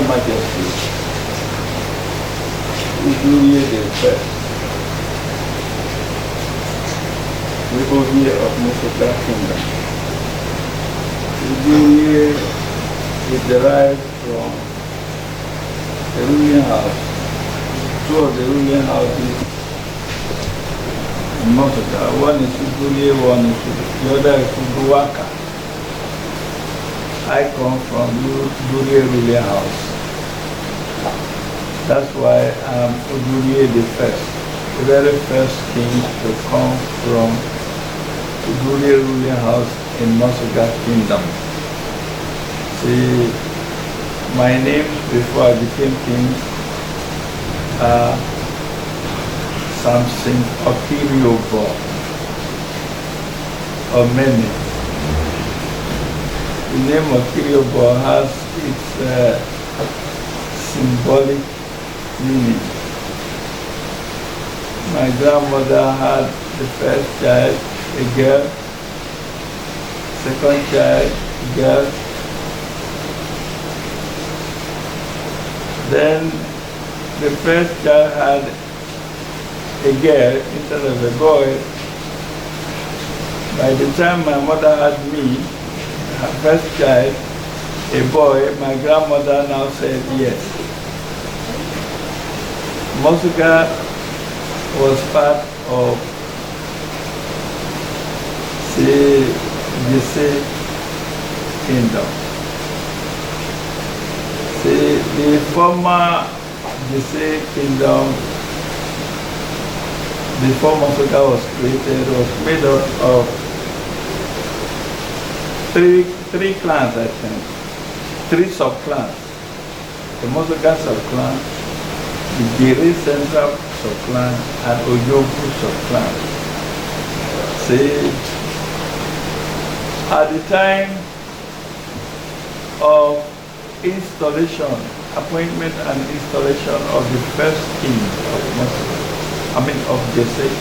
Majesty Uduriye the First, the Oviye of Mosogar Kingdom. Uduriye is derived from the ruling house. Two of the ruling houses in Mosogar. One is Uduriye, one is the other is Uduwaka. I come from Uduriye ruling house. That's why I'm Uduriye the First, the very first king to come from Uduriye ruling house in Mosogar Kingdom. See, my name before I became king, Samson Okiriobo, or many. The name Okiriobo has its symbolic meaning. My grandmother had the first child, a girl, second child, girl. Then the first child had a girl instead of a boy. By the time my mother had me, her first child, a boy, my grandmother now said yes. Mosogar was part of the kingdom. The former kingdom, before Mosogar was created, was made up of three clans, I think. Three sub-clans. The Mosogar sub-clan, the Gere Central sub-clan, and Ojobu sub-clan. At the time of installation, appointment and installation of the first king of Mosogar, of Jesse,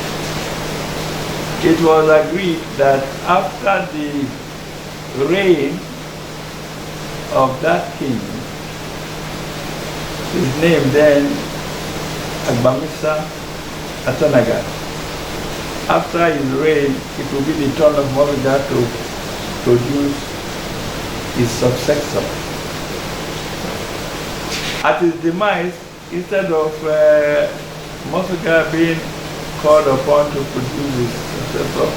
it was agreed that after the reign of that king, his name then Agbamisa Atanaga. After his reign, it will be the turn of Mosogar to produce his successor. At his demise, instead of Mosogar being called upon to produce his successor,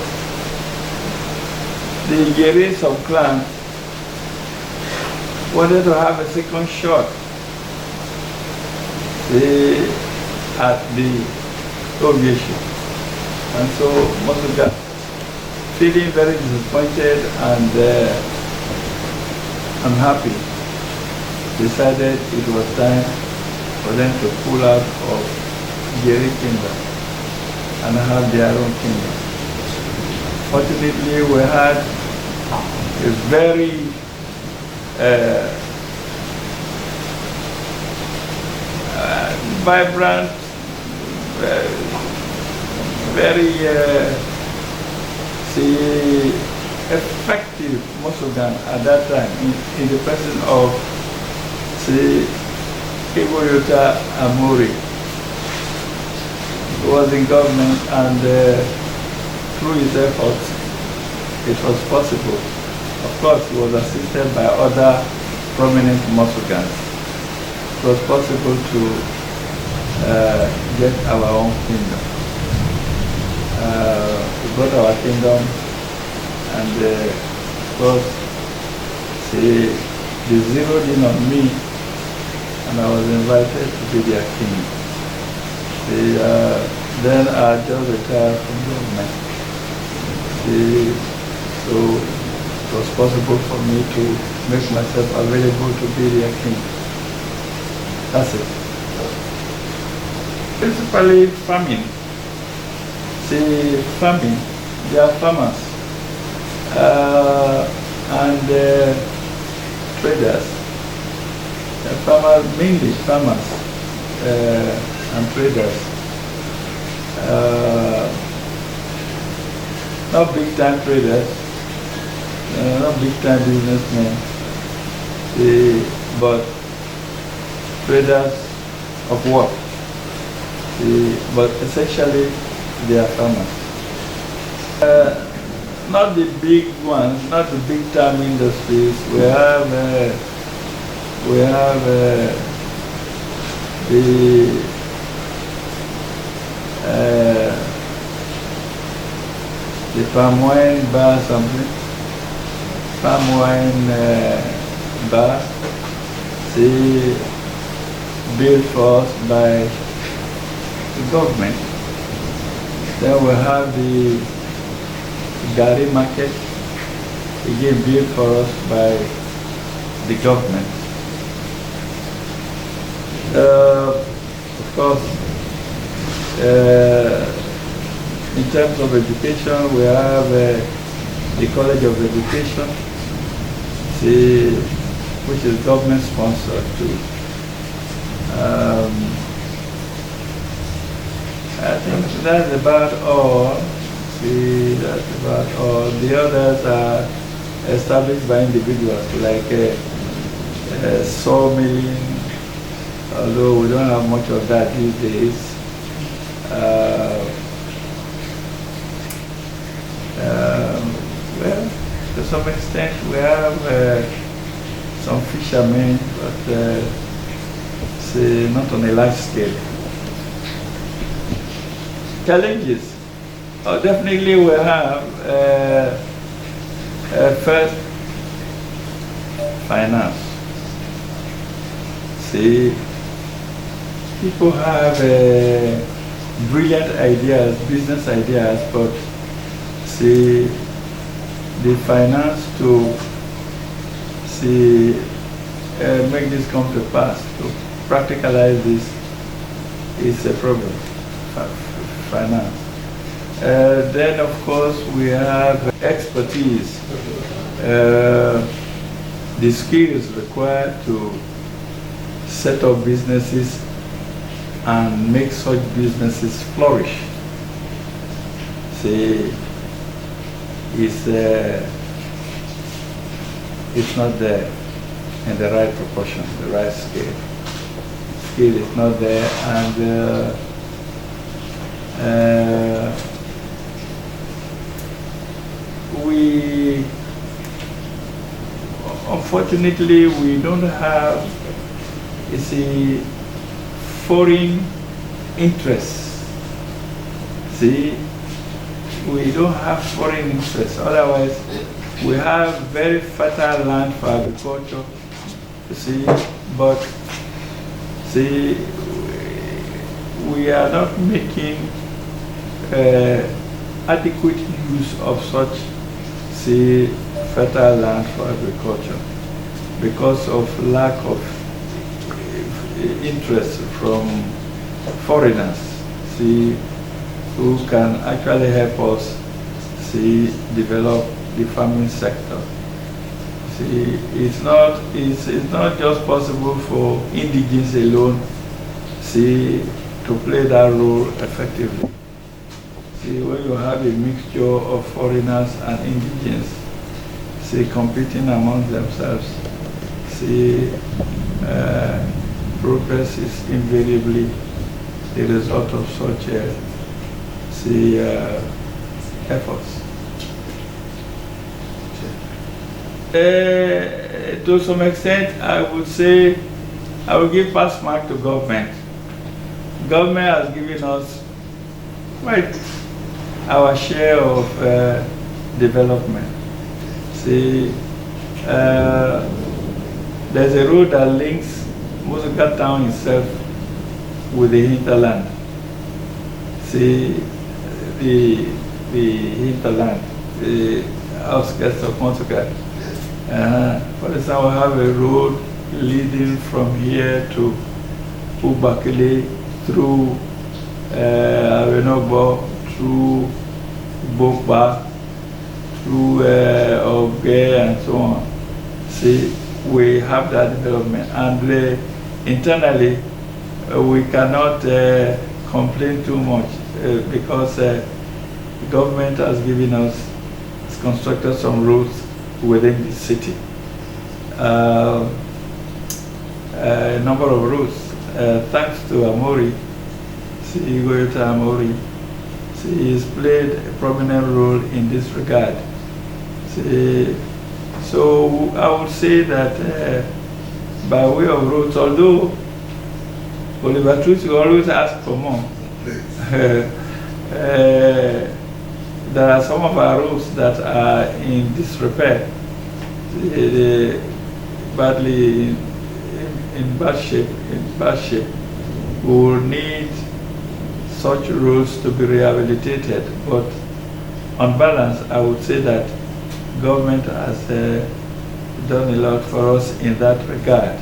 the Gere sub-clan wanted to have a second shot at the ovation. And so Mosogar, feeling very disappointed and unhappy, decided it was time for them to pull out of Gere kingdom and have their own kingdom. Fortunately, we had a very vibrant, very effective Mosogar at that time in the person of Iboyota Amori, who was in government, and through his efforts it was possible. Of course, he was assisted by other prominent Mosogars. It was possible to get our own kingdom. We got our kingdom, and of course, they zeroed in on me, and I was invited to be their king. Then I just retired from government. So it was possible for me to make myself available to be their king. That's it. Principally farming. Farming, they are farmers and traders. Farmers, mainly farmers and traders. Not big time traders, not big time businessmen, but traders of work. But essentially, they are farmers. Not the big ones, not the big time industries. We have the palm wine bar something, palm wine bar, built for us by the government. Then we have the Gari market, again built for us by the government. Of course, in terms of education, we have the College of Education, which is government sponsored too. I think that's about all. That's about all. The others are established by individuals, like sawmilling, although we don't have much of that these days. Well, to some extent, we have some fishermen, but not on a large scale. Challenges. Oh, definitely we have first, finance. People have brilliant ideas, business ideas, but the finance to make this come to pass, to practicalize this is a problem. Finance. Then, of course, we have expertise, the skills required to set up businesses and make such businesses flourish. It's not there in the right proportion, the right scale. Scale is not there, and unfortunately, we don't have, foreign interests. We don't have foreign interests. Otherwise, we have very fertile land for agriculture. But we are not making adequate use of such, fertile land for agriculture because of lack of interest from foreigners, who can actually help us, develop the farming sector. It's not just possible for indigenes alone, to play that role effectively. When you have a mixture of foreigners and indigenes, competing among themselves, progress is invariably the result of such efforts. To some extent, I would say, I will give pass mark to government. Government has given us quite our share of development. There's a road that links Mosogar town itself with the hinterland. The hinterland, the outskirts of Mosogar. For example, we have a road leading from here to Ubakele, through Avenogbo, through Bokba, through Oge, and so on. We have that development, and internally we cannot complain too much because the government has given us, constructed some roads within the city. a number of routes. Thanks to Amori, see, Goethe Amori, see, he's played a prominent role in this regard. See, so I would say that by way of routes, although Oliver Twist will always ask for more, there are some of our roads that are in disrepair, badly in bad shape. We will need such roads to be rehabilitated, but on balance, I would say that government has done a lot for us in that regard.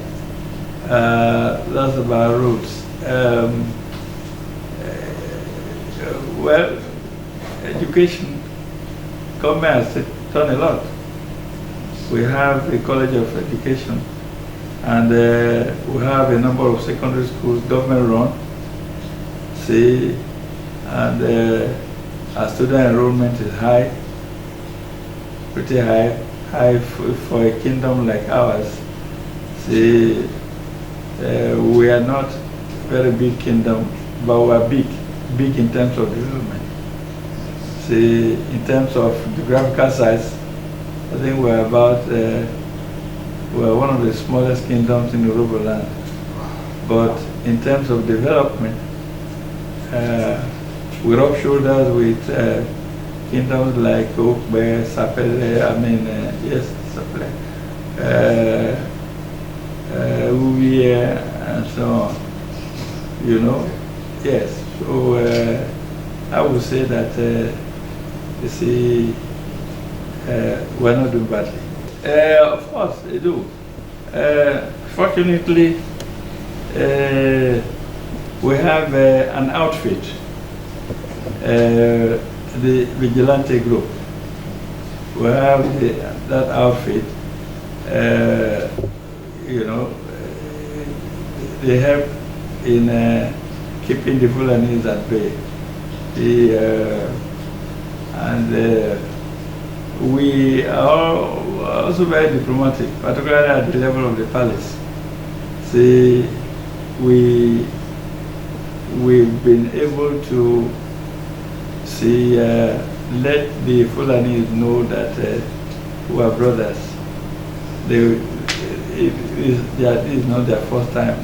That's about roads. Well, education, government has done a lot. We have a college of education, and we have a number of secondary schools government run. See, and our student enrollment is high, pretty high for a kingdom like ours. See, we are not very big kingdom, but we are big in terms of development. See, in terms of geographical size, I think we're about, we're one of the smallest kingdoms in Yoruba land. But in terms of development, we rub shoulders with kingdoms like Okbe, Sapele, Sapele, Uwie, and so on. You know? Yes. So I would say that, you see, we're not doing badly. Of course, they do. Fortunately, we have an outfit, the Vigilante Group. We have that outfit, you know, they help in keeping the Fulanis at bay. And we are also very diplomatic, particularly at the level of the palace. See, we've been able to let the Fulanis know that we are brothers. It is not their first time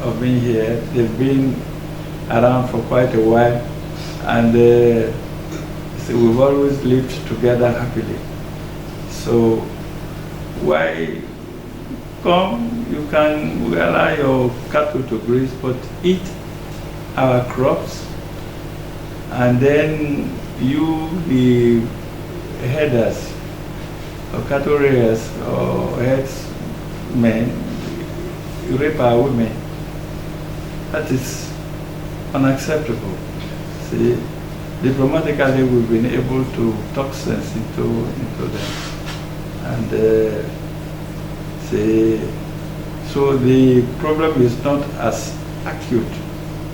of being here. They've been around for quite a while, and so we've always lived together happily. So why come, you can allow your cattle to graze, but eat our crops, and then you, the headers or cattle rearers or herdsmen, you rape our women. That is unacceptable. See, diplomatically we've been able to talk sense into them. And so the problem is not as acute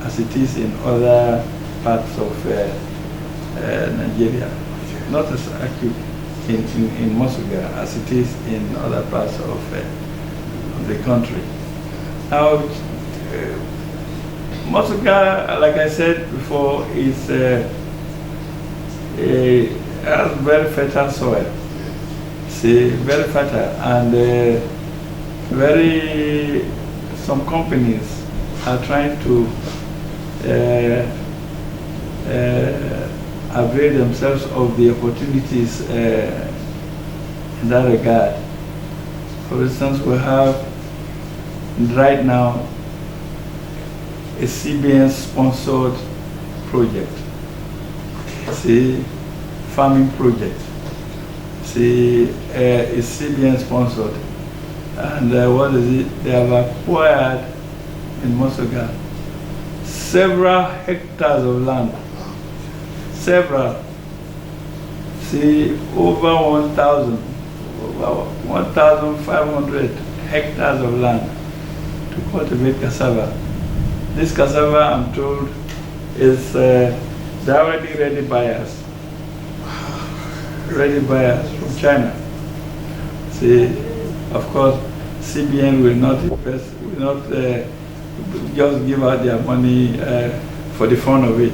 as it is in other parts of Nigeria. Not as acute in Mosogar as it is in other parts of the country. Now, Mosogar, like I said before, is has very fertile soil. See, very fertile, and some companies are trying to avail themselves of the opportunities in that regard. For instance, we have right now a CBN-sponsored project, see, farming project. See, is CBN-sponsored, and what is it? They have acquired in Mosogar several hectares of land. Several. See, over 1,500 hectares of land to cultivate cassava. This cassava, I'm told, is they're already ready buyers. Ready buyers from China. See, of course, CBN will not invest, will not just give out their money for the fun of it.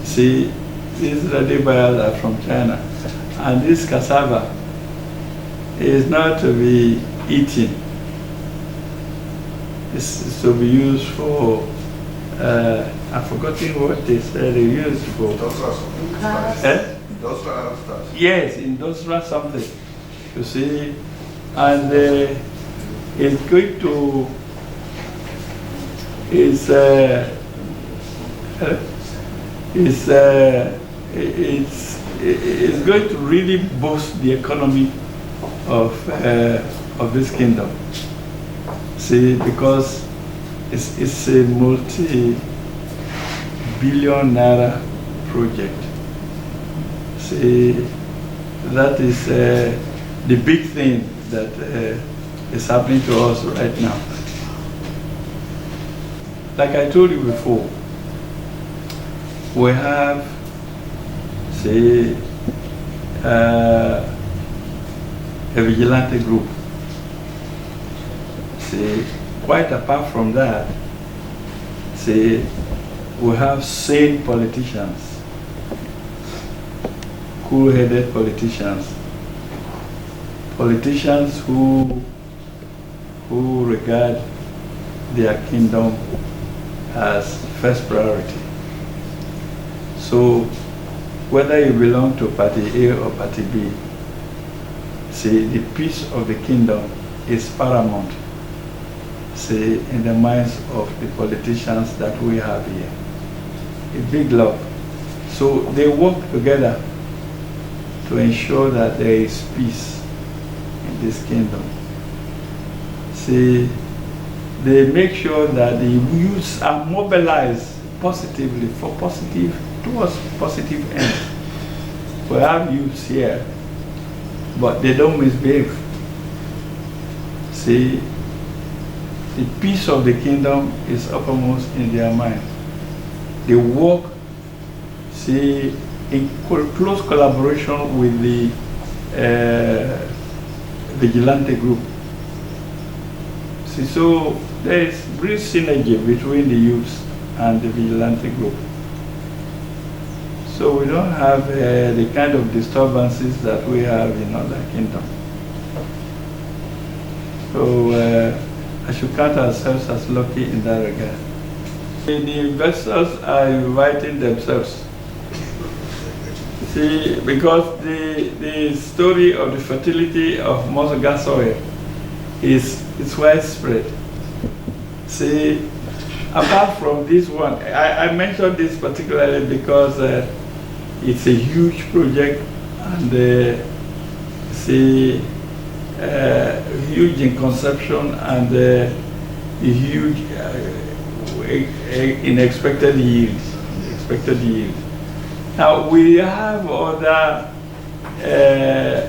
See, these ready buyers are from China, and this cassava is not to be eaten. It's to be used for, I've forgotten what they said they used for. Industrial stuff. Yes, industrial something. You see, and it's going to, it's going to really boost the economy of this kingdom. See, because it's a multi-billion naira project. See, that is the big thing that is happening to us right now. Like I told you before, we have, say, a vigilante group. See, quite apart from that, see, we have sane politicians, cool-headed politicians who regard their kingdom as first priority. So whether you belong to party A or party B, see, the peace of the kingdom is paramount, see, in the minds of the politicians that we have here. A big love. So they work together to ensure that there is peace in this kingdom. See, they make sure that the youths are mobilized positively towards positive ends. We have youths here, but they don't misbehave. See, the peace of the kingdom is uppermost in their mind. They work, see, in close collaboration with the vigilante group. See, so there is great synergy between the youths and the vigilante group. So we don't have the kind of disturbances that we have in other kingdoms. So I should count ourselves as lucky in that regard. The investors are inviting themselves. See, because the story of the fertility of Mosogar soil is widespread. See, apart from this one, I mentioned this particularly because it's a huge project and see, huge in conception and huge in expected yields. Now we have other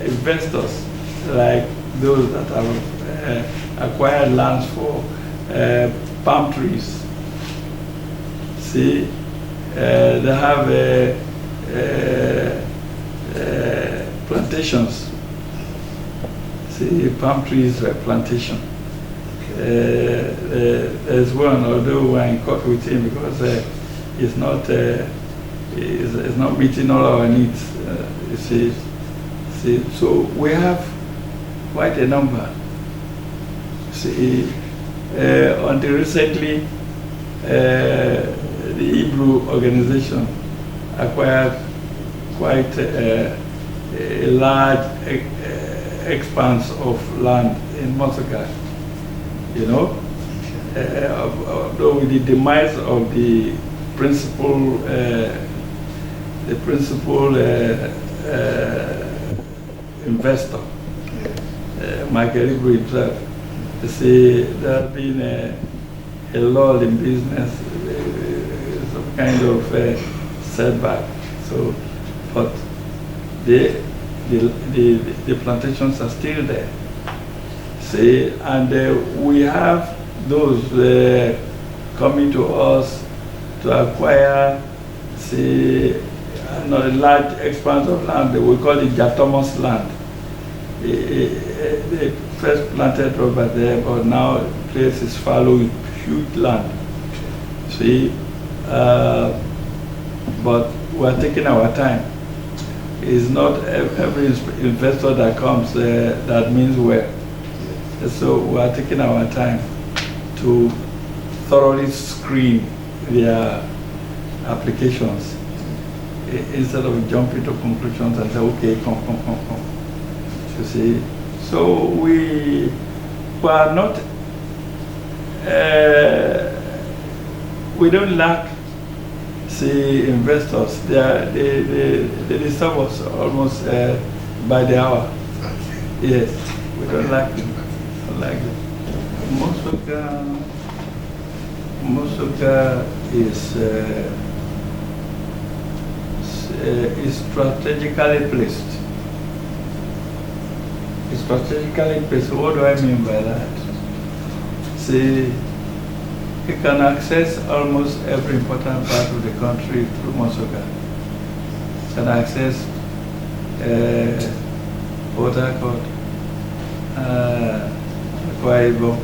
investors like those that have acquired lands for palm trees. See, they have plantations. See, palm trees plantation. There's one, although we're in court with him because it's not meeting all our needs. You see, so we have quite a number. See, until recently, the Hebrew organization acquired quite a large expanse of land in Mosogar. You know, although with the demise of the principal investor, Michael Hebrew himself, you see, there has been a lull in business, some kind of setback. So, but the plantations are still there. See, and we have those coming to us to acquire, see, a large expanse of land. We call it Jatomos land. They first planted over there, but now the place is fallow with huge land. See, but we're taking our time. It's not every investor that comes that means well. So we're taking our time to thoroughly screen their applications instead of jumping to conclusions and say, okay, come. You see, so we are not, we don't lack, see, investors. They disturb us almost by the hour. Okay. Yes, we don't lack them. Mosogar is strategically placed. It's strategically placed. What do I mean by that? See, you can access almost every important part of the country through Mosogar. You can access Port Harcourt, Akwa Ibom,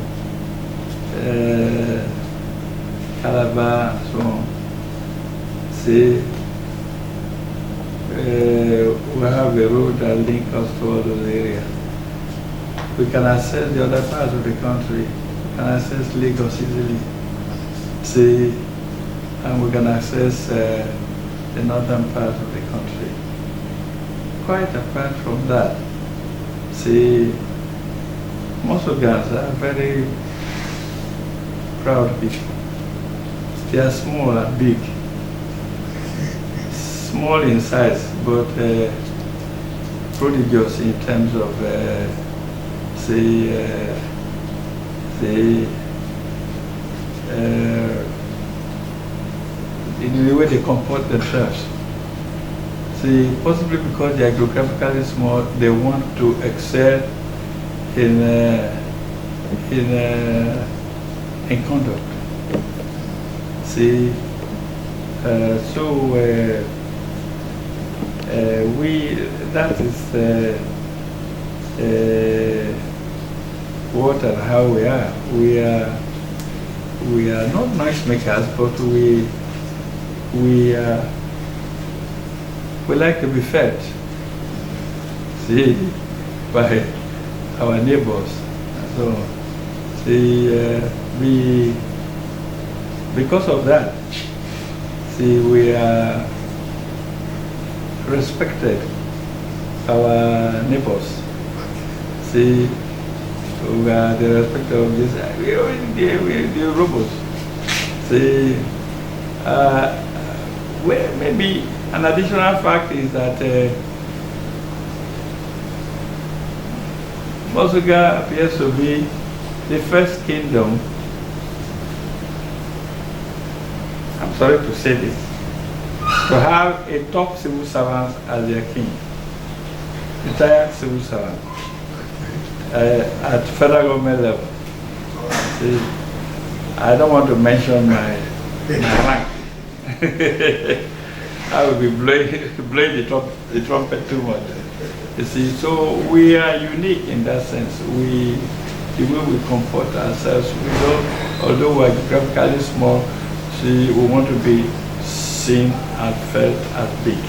Calabar, and so on. See, we have a road that links us to all those areas. We can access the other parts of the country. We can access Lagos easily. See, and we can access the northern part of the country. Quite apart from that, see, Mosogars are very proud people. They are small and big. Small in size, but prodigious in terms of, in the way they comport themselves. See, possibly because they are geographically small, they want to excel in conduct. See, that is what and how we are. We are not noisemakers, but we like to be fed. See, by our neighbors. So, see, because of that, see, we are respected our neighbors. See, we are the respect of this. We are the robots. See, maybe an additional fact is that Mosogar appears to be the first kingdom, I'm sorry to say this, to have a top civil servant as their king, retired civil servant at federal government level. See, I don't want to mention my rank. I will be blowing the trumpet too much. You see, so we are unique in that sense. The way we comport ourselves, we don't, although we are geographically small, see, we want to be seen and felt as big.